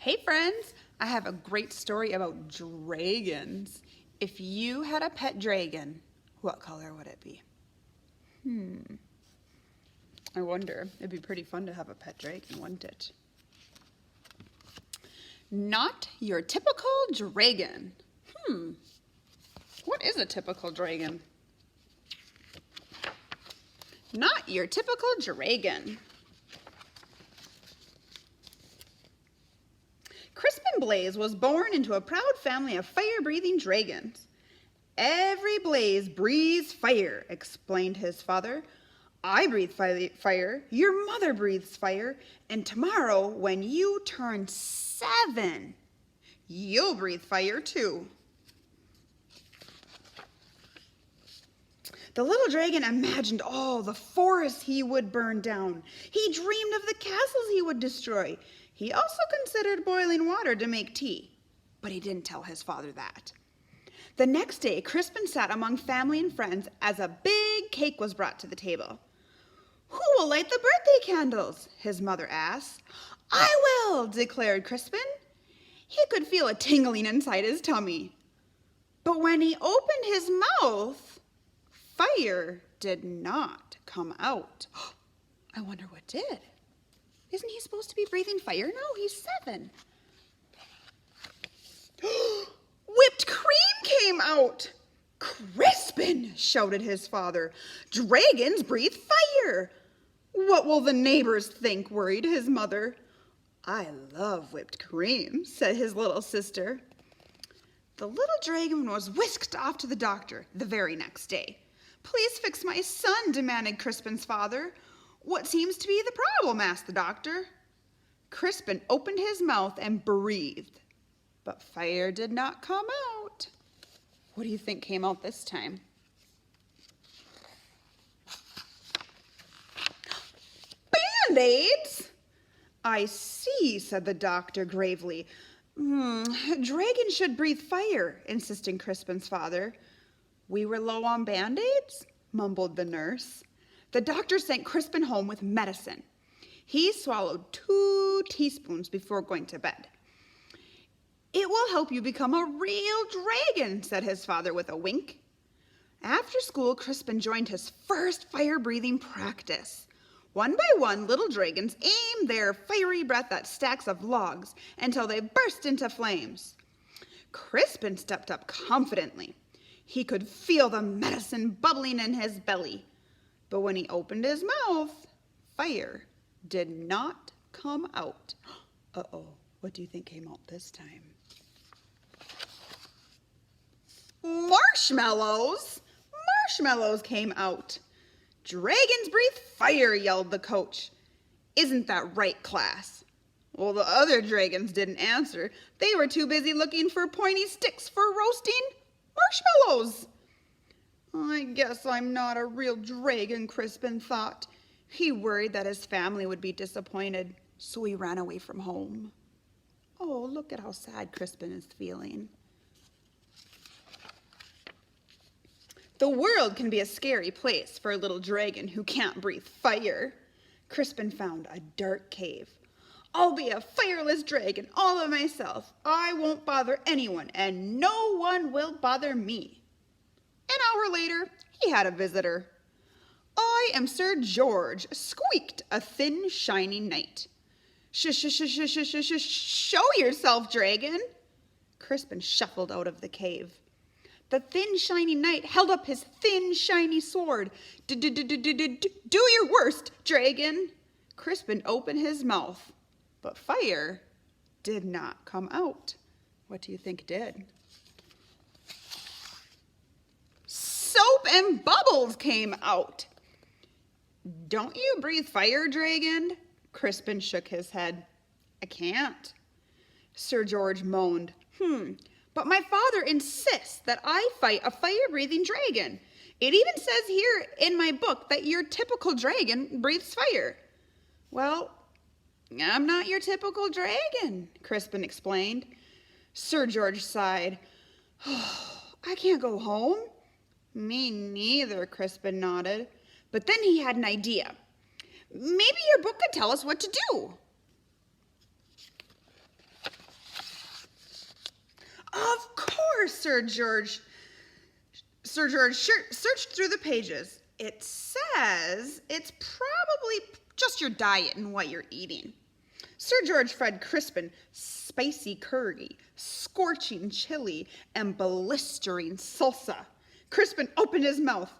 Hey friends, I have a great story about dragons. If you had a pet dragon, what color would it be? I wonder. It'd be pretty fun to have a pet dragon, wouldn't it? Not your typical dragon. What is a typical dragon? Not your typical dragon. Crispin Blaze was born into a proud family of fire-breathing dragons. Every blaze breathes fire, explained his father. I breathe fire, your mother breathes fire, and tomorrow when you turn 7, you'll breathe fire too. The little dragon imagined all the forests he would burn down. He dreamed of the castles he would destroy. He also considered boiling water to make tea, but he didn't tell his father that. The next day, Crispin sat among family and friends as a big cake was brought to the table. Who will light the birthday candles? His mother asked. I will, declared Crispin. He could feel a tingling inside his tummy. But when he opened his mouth, fire did not come out. I wonder what did. Isn't he supposed to be breathing fire now? He's 7. Whipped cream came out. Crispin, shouted his father. Dragons breathe fire. What will the neighbors think, worried his mother. I love whipped cream, said his little sister. The little dragon was whisked off to the doctor the very next day. Please fix my son, demanded Crispin's father. What seems to be the problem? Asked the doctor. Crispin opened his mouth and breathed, but fire did not come out. What do you think came out this time? Band-Aids? I see, said the doctor gravely. Dragons should breathe fire, insisted Crispin's father. We were low on Band-Aids, mumbled the nurse. The doctor sent Crispin home with medicine. He swallowed 2 teaspoons before going to bed. It will help you become a real dragon, said his father with a wink. After school, Crispin joined his first fire-breathing practice. One by one, little dragons aimed their fiery breath at stacks of logs until they burst into flames. Crispin stepped up confidently. He could feel the medicine bubbling in his belly. But when he opened his mouth, fire did not come out. Uh-oh, what do you think came out this time? Marshmallows! Marshmallows came out. Dragons breathe fire, yelled the coach. Isn't that right, class? Well, the other dragons didn't answer. They were too busy looking for pointy sticks for roasting marshmallows. I guess I'm not a real dragon, Crispin thought. He worried that his family would be disappointed, so he ran away from home. Oh, look at how sad Crispin is feeling. The world can be a scary place for a little dragon who can't breathe fire. Crispin found a dark cave. I'll be a fireless dragon all by myself. I won't bother anyone, and no one will bother me. An hour later, he had a visitor. I am Sir George, squeaked a thin, shiny knight. Show yourself, dragon. Crispin shuffled out of the cave. The thin, shiny knight held up his thin, shiny sword. Do your worst, dragon. Crispin opened his mouth, but fire did not come out. What do you think did? Soap and bubbles came out. Don't you breathe fire, dragon? Crispin shook his head. I can't. Sir George moaned. But my father insists that I fight a fire-breathing dragon. It even says here in my book that your typical dragon breathes fire. Well, I'm not your typical dragon, Crispin explained. Sir George sighed. I can't go home. Me neither, Crispin nodded. But then he had an idea. Maybe your book could tell us what to do. Sir George searched through the pages. It says it's probably just your diet and what you're eating. Sir George fed Crispin spicy curry, scorching chili, and blistering salsa. Crispin opened his mouth,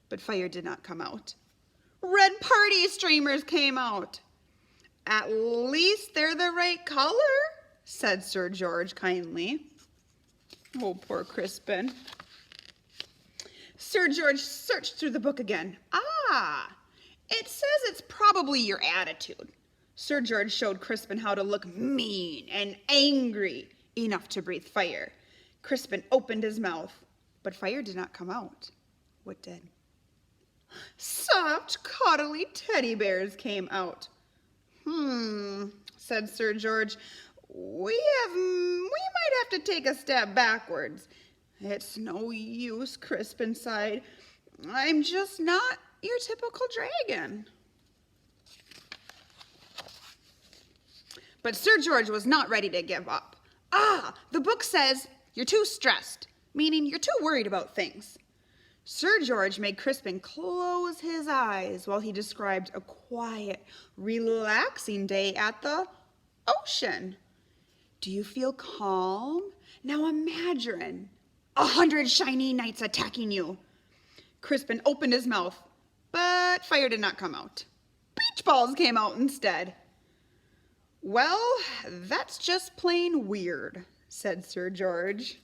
but fire did not come out. Red party streamers came out. At least they're the right color, said Sir George kindly. Oh, poor Crispin. Sir George searched through the book again. Ah, it says it's probably your attitude. Sir George showed Crispin how to look mean and angry enough to breathe fire. Crispin opened his mouth, but fire did not come out. What did? Soft, cuddly teddy bears came out. Said Sir George. We might have to take a step backwards. It's no use, Crispin sighed. I'm just not your typical dragon. But Sir George was not ready to give up. The book says you're too stressed, meaning you're too worried about things. Sir George made Crispin close his eyes while he described a quiet, relaxing day at the ocean. Do you feel calm? Now imagine 100 shiny knights attacking you. Crispin opened his mouth, but fire did not come out. Beach balls came out instead. Well, that's just plain weird, said Sir George.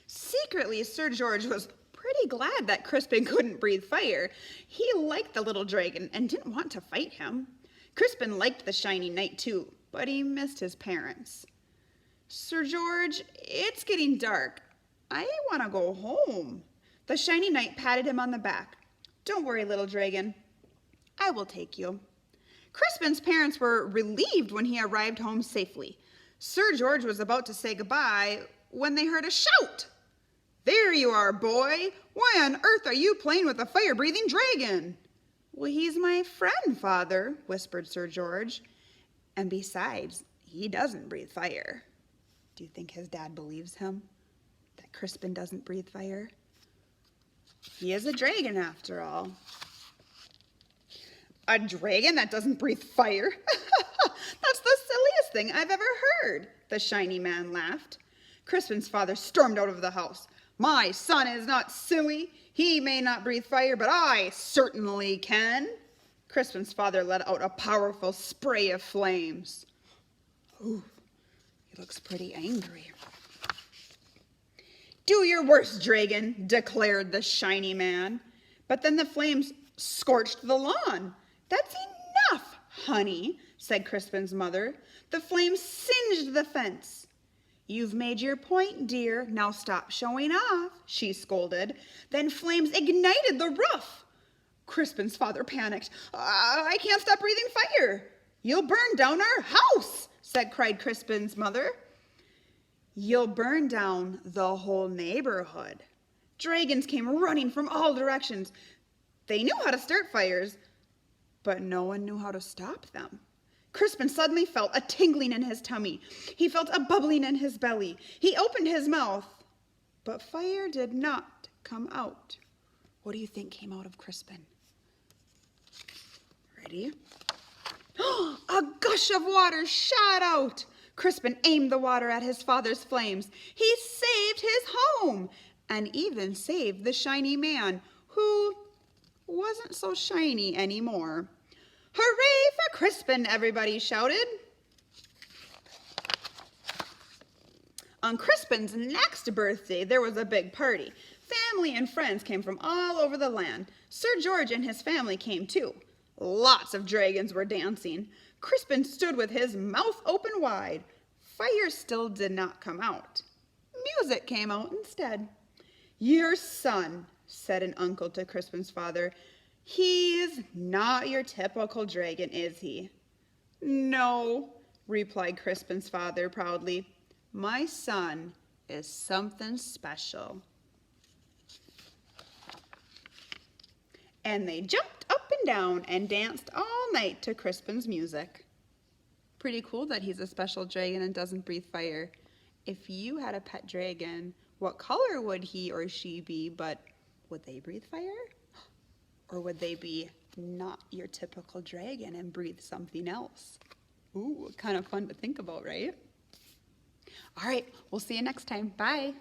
Secretly, Sir George was pretty glad that Crispin couldn't breathe fire. He liked the little dragon and didn't want to fight him. Crispin liked the shiny knight too, but he missed his parents. Sir George, it's getting dark. I want to go home. The shiny knight patted him on the back. Don't worry, little dragon. I will take you. Crispin's parents were relieved when he arrived home safely. Sir George was about to say goodbye when they heard a shout. There you are, boy. Why on earth are you playing with a fire-breathing dragon? Well, he's my friend, Father, whispered Sir George. And besides, he doesn't breathe fire. Do you think his dad believes him? That Crispin doesn't breathe fire? He is a dragon, after all. A dragon that doesn't breathe fire? That's the silliest thing I've ever heard, the shiny man laughed. Crispin's father stormed out of the house. My son is not silly. He may not breathe fire, but I certainly can. Crispin's father let out a powerful spray of flames. Ooh, he looks pretty angry. Do your worst, dragon, declared the shiny man. But then the flames scorched the lawn. That's enough, honey, said Crispin's mother. The flames singed the fence. You've made your point, dear. Now stop showing off, she scolded. Then flames ignited the roof. Crispin's father panicked. I can't stop breathing fire. You'll burn down our house, cried Crispin's mother. You'll burn down the whole neighborhood. Dragons came running from all directions. They knew how to start fires, but no one knew how to stop them. Crispin suddenly felt a tingling in his tummy. He felt a bubbling in his belly. He opened his mouth, but fire did not come out. What do you think came out of Crispin? Ready? A gush of water shot out. Crispin aimed the water at his father's flames. He saved his home and even saved the shiny man, who wasn't so shiny anymore. Hooray for Crispin, everybody shouted. On Crispin's next birthday, there was a big party. Family and friends came from all over the land. Sir George and his family came too. Lots of dragons were dancing. Crispin stood with his mouth open wide. Fire still did not come out. Music came out instead. Your son, said an uncle to Crispin's father, he's not your typical dragon, is he? No, replied Crispin's father proudly. My son is something special. And they jumped up and down and danced all night to Crispin's music. Pretty cool that he's a special dragon and doesn't breathe fire. If you had a pet dragon, what color would he or she be? But would they breathe fire? Or would they be not your typical dragon and breathe something else? Ooh, kind of fun to think about, right? All right, we'll see you next time. Bye.